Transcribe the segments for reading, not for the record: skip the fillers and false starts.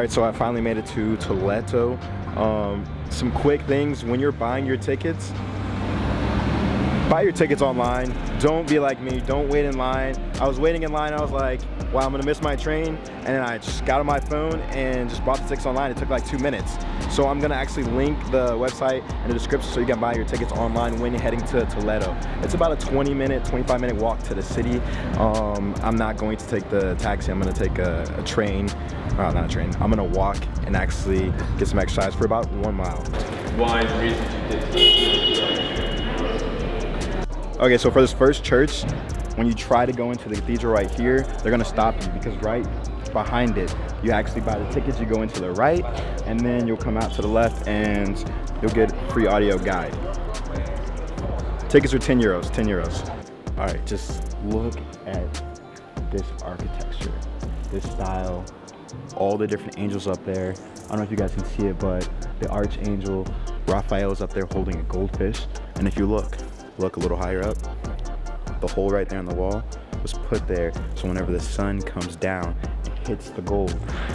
Alright, so I finally made it to Toledo. Some quick things when you're buying your tickets. Buy your tickets online. Don't be like me. Don't wait in line. I was waiting in line. I was like, wow, I'm gonna miss my train. And then I just got on my phone and just bought the tickets online. It took like 2 minutes. So I'm gonna actually link the website in the description so you can buy your tickets online when you're heading to Toledo. It's about a 25-minute walk to the city. I'm not going to take the taxi. I'm gonna take a train. Well, not a train. I'm gonna walk and actually get some exercise for about 1 mile. Why the reasons you did? Okay, so for this first church, when you try to go into the cathedral right here, they're gonna stop you because right behind it, you actually buy the tickets, you go into the right, and then you'll come out to the left and you'll get free audio guide. Tickets are 10 euros, 10 euros. All right, just look at this architecture, this style, all the different angels up there. I don't know if you guys can see it, but the archangel, Raphael is up there holding a goldfish. And if you look a little higher up, the hole right there in the wall was put there so whenever the sun comes down and hits the gold,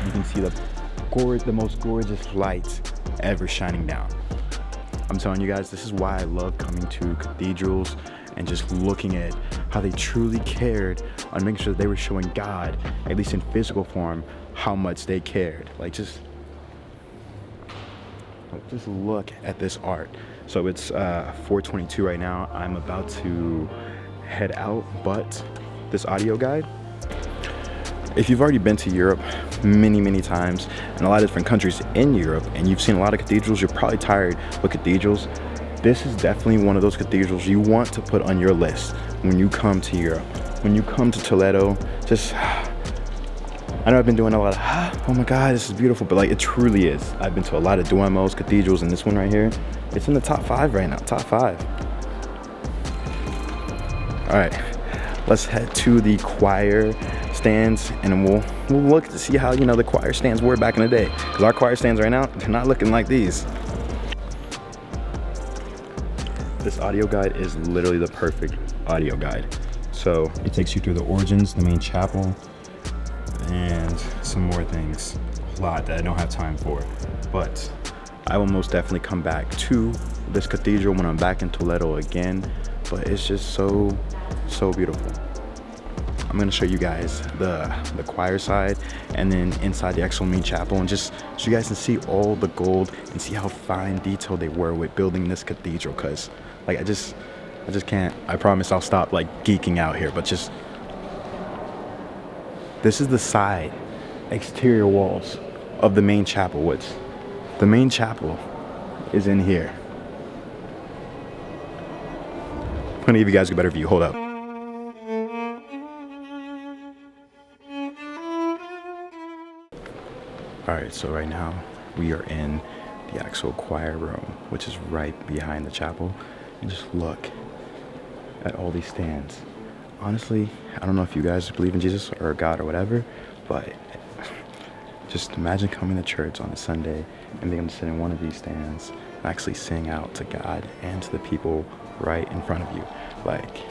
you can see the most gorgeous lights ever shining down. I'm telling you guys, this is why I love coming to cathedrals and just looking at how they truly cared on making sure that they were showing God, at least in physical form, how much they cared. Like just look at this art. So it's 4:22 right now. I'm about to head out, but this audio guide, if you've already been to Europe many times and a lot of different countries in Europe and you've seen a lot of cathedrals, you're probably tired with cathedrals. This is definitely one of those cathedrals you want to put on your list when you come to Europe. When you come to Toledo, just, I know I've been doing a lot of, oh my God, this is beautiful, but like it truly is. I've been to a lot of Duomos, cathedrals, and this one right here, it's in the top 5 right now, top 5. All right, let's head to the choir stands and we'll look to see how, the choir stands were back in the day. Because our choir stands right now, they're not looking like these. This audio guide is literally the perfect audio guide. So it takes you through the origins, the main chapel, and some more things. A lot that I don't have time for. But I will most definitely come back to this cathedral when I'm back in Toledo again. But it's just so beautiful. I'm gonna show you guys the choir side and then inside the actual main chapel, and just so you guys can see all the gold and see how fine detailed they were with building this cathedral. Cause like I just can't. I promise I'll stop like geeking out here, but just this is the side exterior walls of the main chapel. The main chapel is in here. I'm gonna give you guys a better view. Hold up. Alright, so right now we are in the actual choir room, which is right behind the chapel. And just look at all these stands. Honestly, I don't know if you guys believe in Jesus or God or whatever, but just imagine coming to church on a Sunday and being able to sit in one of these stands and actually sing out to God and to the people right in front of you. Like,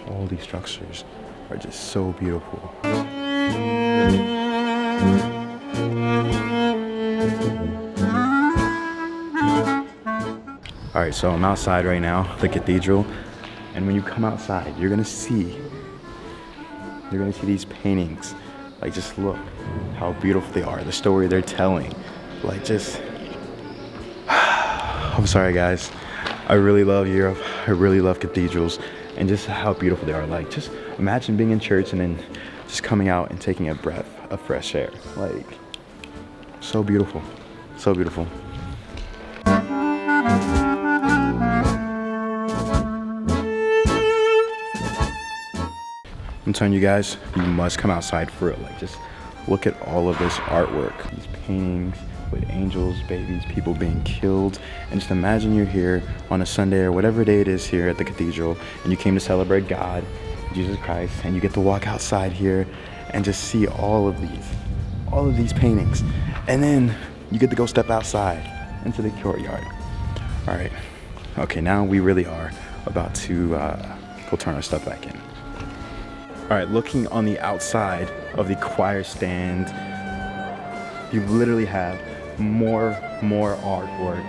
all these structures are just so beautiful. Alright, so I'm outside right now, the cathedral, and when you come outside, you're gonna see these paintings. Like, just look how beautiful they are, the story they're telling. Like, just, I'm sorry guys, I really love Europe, I really love cathedrals, and just how beautiful they are. Like, just imagine being in church and then just coming out and taking a breath of fresh air. Like, so beautiful, so beautiful. I'm telling you guys, you must come outside for it. Like, just look at all of this artwork, these paintings with angels, babies, people being killed, and just imagine you're here on a Sunday or whatever day it is here at the cathedral, and you came to celebrate God, Jesus Christ, and you get to walk outside here and just see all of these paintings, and then you get to go step outside into the courtyard. All right, okay, now we really are about to go turn our stuff back in. All right, looking on the outside of the choir stand, you literally have more artwork.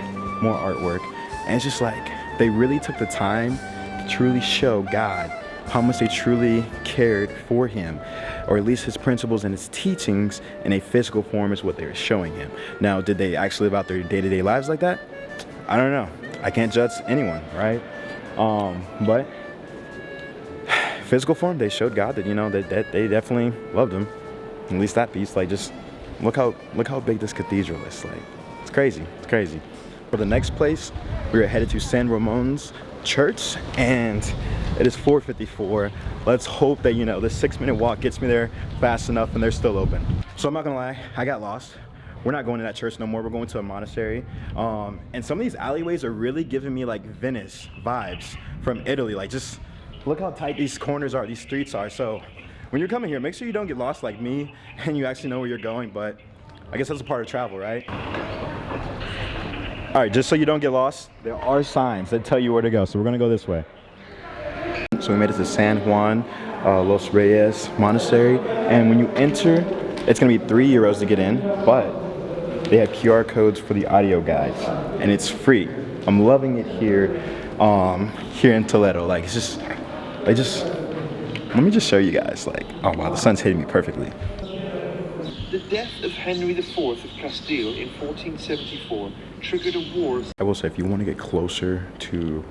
And it's just like, they really took the time to truly show God how much they truly cared for him, or at least his principles and his teachings in a physical form is what they were showing him. Now, did they actually live out their day-to-day lives like that? I don't know. I can't judge anyone, right? But physical form, they showed God that, you know, that they definitely loved him. At least that piece, like, just look how big this cathedral is. Like, it's crazy. For the next place, we are headed to San Ramon's church, and it is 4:54. Let's hope that, you know, this 6-minute walk gets me there fast enough and they're still open. So I'm not gonna lie, I got lost. We're not going to that church no more. We're going to a monastery. And some of these alleyways are really giving me like Venice vibes from Italy. Like, just look how tight these corners are, these streets are. So when you're coming here, make sure you don't get lost like me and you actually know where you're going. But I guess that's a part of travel, right? All right, just so you don't get lost, there are signs that tell you where to go. So we're gonna go this way. So we made it to San Juan Los Reyes Monastery. And when you enter, it's gonna be €3 to get in, but they have QR codes for the audio guides, and it's free. I'm loving it here, here in Toledo. Like, it's just, let me just show you guys. Like, oh wow, the sun's hitting me perfectly. The death of Henry IV of Castile in 1474 triggered a war. I will say, if you want to get closer to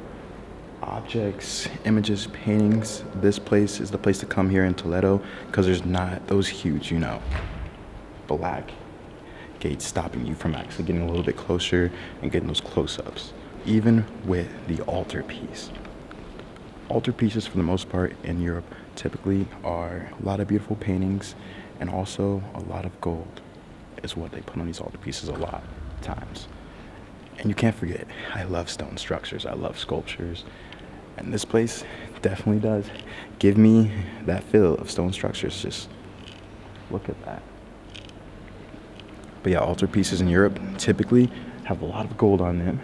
objects, images, paintings, this place is the place to come here in Toledo, because there's not those huge, you know, black gates stopping you from actually getting a little bit closer and getting those close-ups. Even with the altarpiece. Altarpieces, for the most part in Europe, typically are a lot of beautiful paintings and also a lot of gold is what they put on these altarpieces a lot of times. And you can't forget, I love stone structures, I love sculptures, and this place definitely does give me that feel of stone structures. Just look at that. But yeah, altarpieces in Europe typically have a lot of gold on them,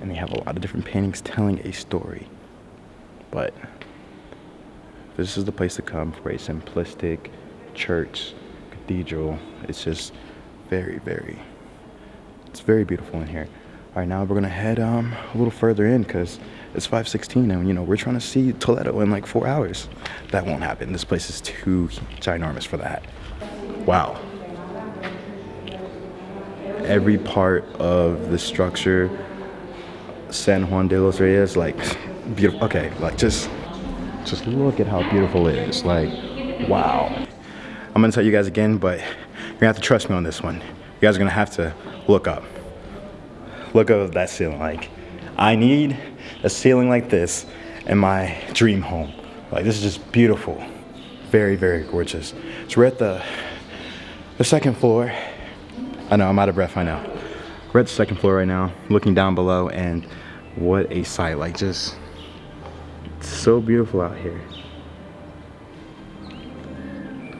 and they have a lot of different paintings telling a story. But this is the place to come for a simplistic church, cathedral. It's just it's very beautiful in here. All right, now we're gonna head a little further in, because it's 5:16 and, you know, we're trying to see Toledo in like 4 hours. That won't happen. This place is too ginormous for that. Wow. Every part of the structure, San Juan de los Reyes, like, beautiful. Okay, like, just look at how beautiful it is. Like, wow. I'm gonna tell you guys again, but you're gonna have to trust me on this one. You guys are gonna have to look up. Look up that ceiling. Like, I need a ceiling like this in my dream home. Like, this is just beautiful. Very gorgeous. So we're at the second floor. I know, I'm out of breath, I know. We're at the second floor right now, looking down below, and what a sight. Like, just, it's so beautiful out here.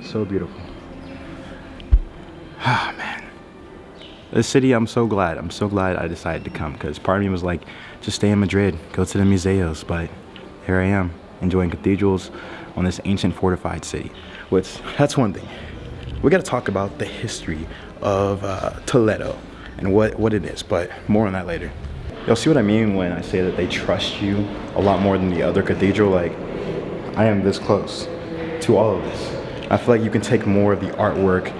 So beautiful. Ah, man. This city, I'm so glad I decided to come, because part of me was like, just stay in Madrid, go to the museos, but here I am, enjoying cathedrals on this ancient fortified city. Which, that's one thing. We gotta talk about the history of Toledo and what it is, but more on that later. You'll see what I mean when I say that they trust you a lot more than the other cathedral. Like, I am this close to all of this. I feel like you can take more of the artwork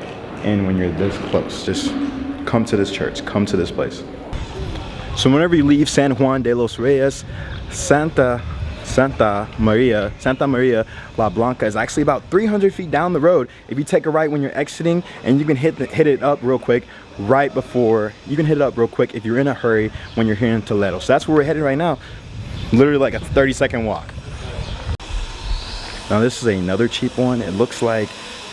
in when you're this close. Just come to this church, come to this place. So whenever you leave San Juan de los Reyes, Santa Maria La Blanca is actually about 300 feet down the road. If you take a right when you're exiting, and you can hit it up real quick right before, you can hit it up real quick if you're in a hurry when you're here in Toledo. So that's where we're headed right now. Literally like a 30-second walk. Now this is another cheap one. It looks like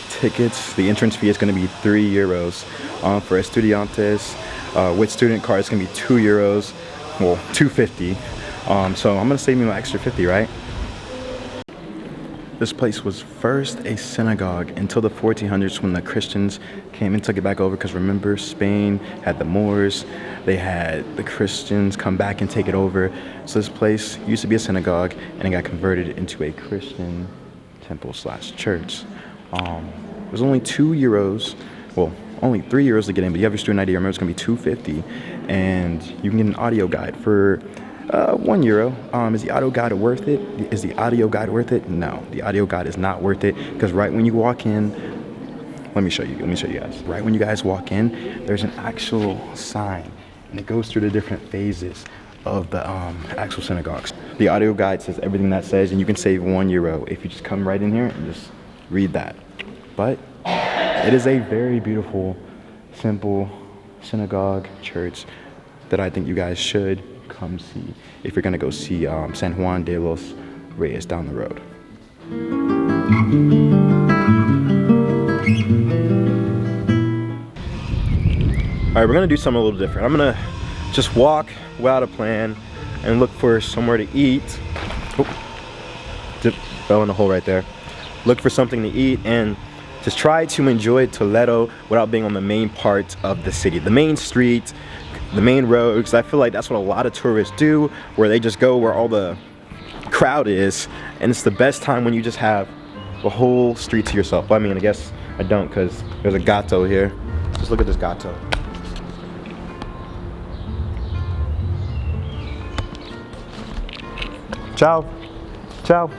tickets, the entrance fee is going to be €3. For estudiantes, with student card, it's going to be €2. Well, $2.50. So I'm gonna save me my extra 50, right? This place was first a synagogue until the 1400s, when the Christians came and took it back over, because remember, Spain had the Moors, they had the Christians come back and take it over. So this place used to be a synagogue, and it got converted into a Christian temple / church. It was only €2, well, only €3 to get in, but you have your student ID, remember it's gonna be $2.50, and you can get an audio guide for €1. Is the audio guide worth it? Is the audio guide worth it? No, the audio guide is not worth it, because right when you walk in, let me show you guys. Right when you guys walk in, there's an actual sign, and it goes through the different phases of the actual synagogues. The audio guide says everything that says, and you can save €1 if you just come right in here and just read that. But it is a very beautiful, simple synagogue church that I think you guys should come see if you're gonna go see San Juan de los Reyes down the road. All right, we're gonna do something a little different. I'm gonna just walk without a plan and look for somewhere to eat. Oh, fell in the hole right there. Look for something to eat and just try to enjoy Toledo without being on the main part of the city, the main street, the main roads. I feel like that's what a lot of tourists do, where they just go where all the crowd is, and it's the best time when you just have the whole street to yourself. Well, I mean, I guess I don't, because there's a gato here. Just look at this gato. Ciao. Ciao.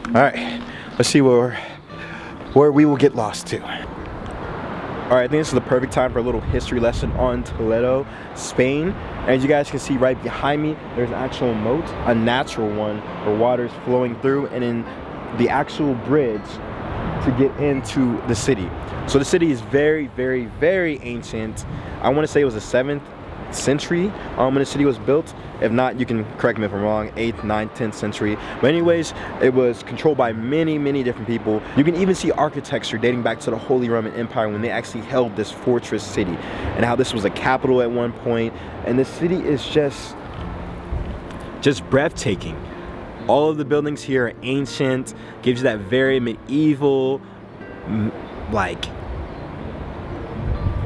All right, let's see where we will get lost to. All right, I think this is the perfect time for a little history lesson on Toledo, Spain. As you guys can see right behind me, there's an actual moat, a natural one, where water's flowing through, and in the actual bridge to get into the city. So the city is very, very, very ancient. I want to say it was the 7th century when the city was built. If not, you can correct me if I'm wrong. 8th, 9th, 10th century. But anyways, it was controlled by many, many different people. You can even see architecture dating back to the Holy Roman Empire when they actually held this fortress city, and how this was a capital at one point. And the city is just breathtaking. All of the buildings here are ancient. Gives you that very medieval,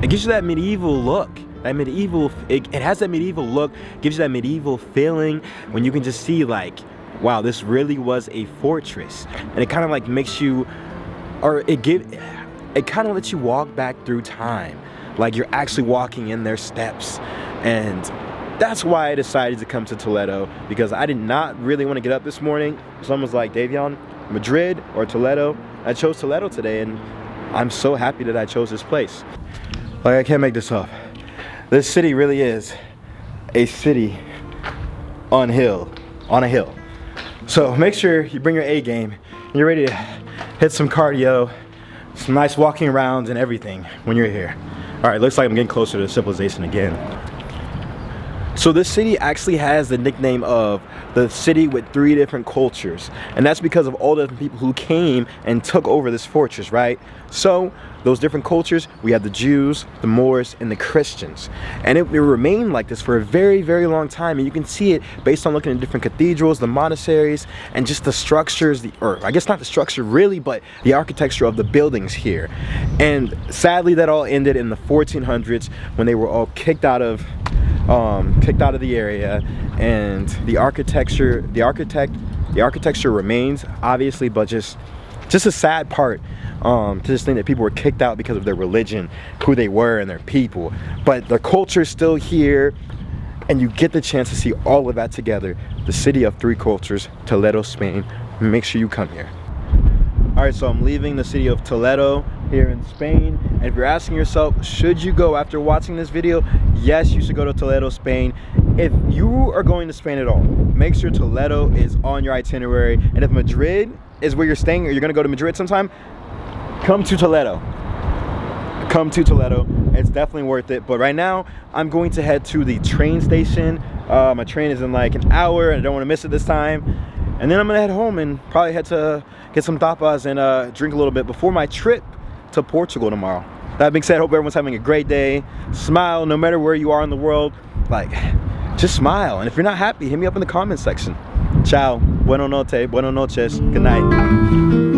it gives you that medieval look. That medieval, it has that medieval look, gives you that medieval feeling when you can just see like, wow, this really was a fortress. And it kind of like makes you, or it kind of lets you walk back through time. Like you're actually walking in their steps. And that's why I decided to come to Toledo, because I did not really want to get up this morning. Someone was like, Davion, Madrid or Toledo? I chose Toledo today, and I'm so happy that I chose this place. Like, I can't make this up. This city really is a city on a hill. So make sure you bring your A game and you're ready to hit some cardio, some nice walking around and everything when you're here. All right, looks like I'm getting closer to civilization again. So this city actually has the nickname of the city with 3 different cultures, and that's because of all the different people who came and took over this fortress, right? So those different cultures, we have the Jews, the Moors, and the Christians, and it remained like this for a very, very long time. And you can see it based on looking at different cathedrals, the monasteries, and just the structures, or I guess not the structure really, but the architecture of the buildings here. And sadly, that all ended in the 1400s when they were all kicked out of the area, and the architecture remains, obviously, but just a sad part to just think that people were kicked out because of their religion, who they were, and their people. But the culture is still here, and you get the chance to see all of that together. The city of 3 cultures, Toledo, Spain. Make sure you come here. All right, so I'm leaving the city of Toledo here in Spain, and if you're asking yourself, should you go after watching this video? Yes, you should go to Toledo, Spain. If you are going to Spain at all, make sure Toledo is on your itinerary, and if Madrid is where you're staying, or you're gonna go to Madrid sometime, come to Toledo. Come to Toledo, it's definitely worth it. But right now, I'm going to head to the train station. My train is in like an hour, and I don't wanna miss it this time. And then I'm gonna head home and probably head to get some tapas and drink a little bit before my trip to Portugal tomorrow. That being said, hope everyone's having a great day. Smile no matter where you are in the world. Like, just smile. And if you're not happy, hit me up in the comment section. Ciao. Buenas noches. Good night.